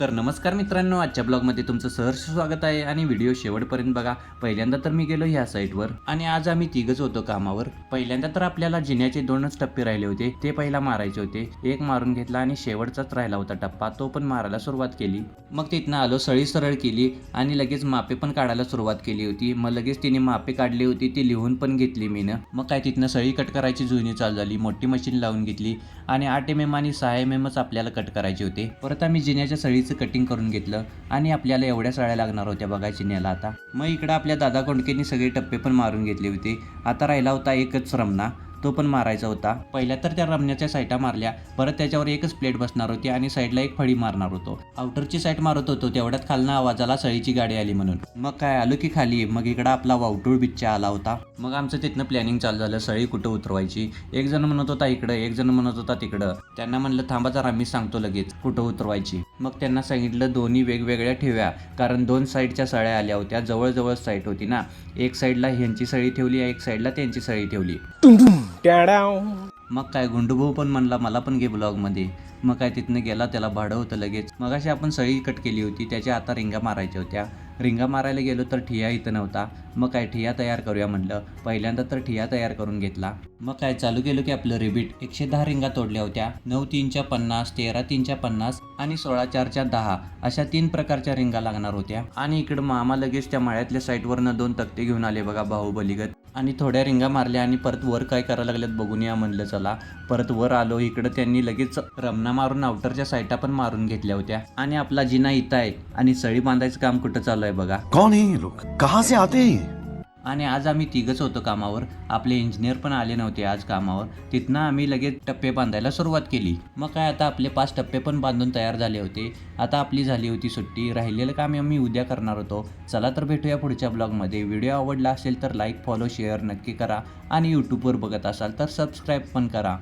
तर नमस्कार मित्रांनो, आजच्या ब्लॉगमध्ये तुमचं सहर्ष स्वागत आहे आणि व्हिडिओ शेवटपर्यंत बघा. पहिल्यांदा तर मी गेलो ह्या साईटवर आणि आज आम्ही तिघच होतो कामावर. पहिल्यांदा तर आपल्याला जिन्याचे 2च टप्पे राहिले होते, ते पहिला मारायचे होते. एक मारून घेतला आणि शेवटचाच राहिला होता टप्पा, तो पण मारायला सुरुवात केली. मग तिथनं आलो, सळी सरळ केली आणि लगेच मापे पण काढायला सुरुवात केली होती. मग लगेच तिने मापे काढली होती, ती लिहून पण घेतली मीनं. मग काय तिथनं सळी कट करायची जुनी चालू झाली. मोठी मशीन लावून घेतली आणि 8 mm आणि 6 mmच आपल्याला कट करायचे होते. परत आम्ही जिन्याच्या सळीचं कटिंग करून घेतलं आणि आपल्याला एवढ्या सळ्या लागणार होत्या बघा जिन्याला आता. मग इकडं आपल्या दादा कोंडकेंनी सगळे टप्पे पण मारून घेतले होते. आता राहिला होता एकच रमणा, तो पण मारायचा होता. पहिल्या तर त्या रमण्याच्या साईटा मारल्या, परत त्याच्यावर एकच प्लेट बसणार होती आणि साईडला एक फळी मारणार होतो. आउटरची साईड मारत होतो, तेवढ्यात खालनं आवाज आला सळीची गाडी आली म्हणून. मग काय आलो की खाली. मग इकडं आपला वावटूळ बिच्चा आला होता. मग आमचं तिथनं प्लॅनिंग चालू झालं, सळी कुठं उतरवायची. एक जण म्हणत होता इकडं, एक जण म्हणत होता तिकडं. त्यांना म्हणलं थांबा जरा, मी सांगतो लगेच कुठं उतरवायची. मग त्यांना सांगितलं दोन्ही वेगवेगळ्या ठेव्या, कारण 2 साईडच्या सळ्या आल्या होत्या. जवळजवळ साईड होती ना, एक साईडला ह्यांची सळी ठेवली, एक साईडला त्यांची सळी ठेवली. मग काय गुंडूभाऊ पण म्हणला मला पण घे ब्लॉगमध्ये. मग काय तिथनं गेला, त्याला भाडं होतं लगेच. मग अशी आपण सळी कट केली होती, त्याच्या आता रिंगा मारायच्या होत्या. रिंगा मारायला गेलो तर ठिया इथं नव्हता. मग काय ठिया तयार करूया म्हणलं. पहिल्यांदा तर ठिया तयार करून घेतला. मग काय चालू केलं की आपलं रिबीट. 110 रिंगा तोडल्या होत्या. 9 3च्या 50, 13 3च्या 50 आणि 16 4च्या 10 अशा 3 प्रकारच्या रिंगा लागणार होत्या. आणि इकडं मामा लगेच त्या माळ्यातल्या साईटवरनं 2 तक्ते घेऊन आले बघा बाहुबलीगत. आणि थोड्या रिंगा मारल्या आणि परत वर काय करायला लागल्यात बघून या म्हणलं चला. परत वर आलो. इकडं त्यांनी लगेच रमणा मारून आउटरच्या साईटा पण मारून घेतल्या होत्या. आणि आपला जिना इथं आहे आणि सळी बांधायचं काम कुठं चालू आहे बघा. कौन है ये लोग, कहाँ से आते हैं? आणि आज आम्ही तिघच होतो कामावर. आपले इंजिनियर पण आले नव्हते आज कामावर. तिथनं आम्ही लगेच टप्पे बांधायला सुरुवात केली. मग काय आता आपले 5 टप्पे पण बांधून तयार झाले होते. आता आपली झाली होती सुट्टी. राहिलेलं काम आम्ही उद्या करणार होतो. चला तर भेटूया पुढच्या ब्लॉगमध्ये. व्हिडिओ आवडला असेल तर लाईक, फॉलो, शेअर नक्की करा आणि यूट्यूबवर बघत असाल तर सबस्क्राईब पण करा.